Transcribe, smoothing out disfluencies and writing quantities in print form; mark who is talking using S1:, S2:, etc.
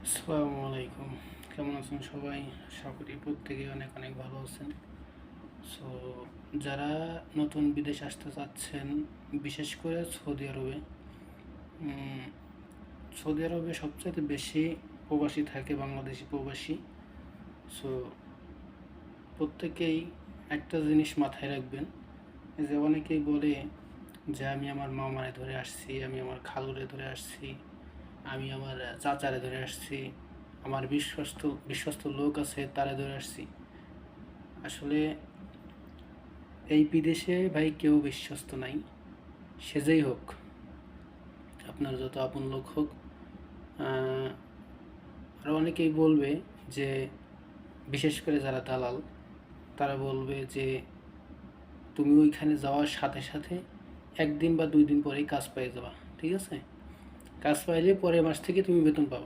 S1: আসসালামু আলাইকুম। কেমন আছেন সবাই? আশা করি প্রত্যেকে অনেক অনেক ভালো আছেন। সো যারা নতুন বিদেশ আসতে চাচ্ছেন, বিশেষ করে সৌদি আরবে, উম, সৌদি আরবে সবচেয়ে বেশি প্রবাসী থাকে, বাংলাদেশি প্রবাসী। সো প্রত্যেকেই একটা জিনিস মাথায় রাখবেন, যে অনেকেই বলে যে আমি আমার মামারে ধরে আসছি, আমি আমার খালুরে ধরে আসছি, আমি আমার চাচারে ধরে আসছি, আমার বিশ্বস্ত বিশ্বস্ত লোক আছে তারে ধরে আসছি। আসলে এই বিদেশে ভাই কেউ বিশ্বস্ত নাই। সে যেই হোক, আপনার যত আপন লোক হোক। আর অনেকেই বলবে যে, বিশেষ করে যারা দালাল, তারা বলবে যে তুমি ওইখানে যাওয়ার সাথে সাথে 1 দিন বা 2 দিন পরেই কাজ পেয়ে যাবা। ঠিক আছে, কাজ পাইলে পরের মাস থেকে তুমি বেতন পাবা।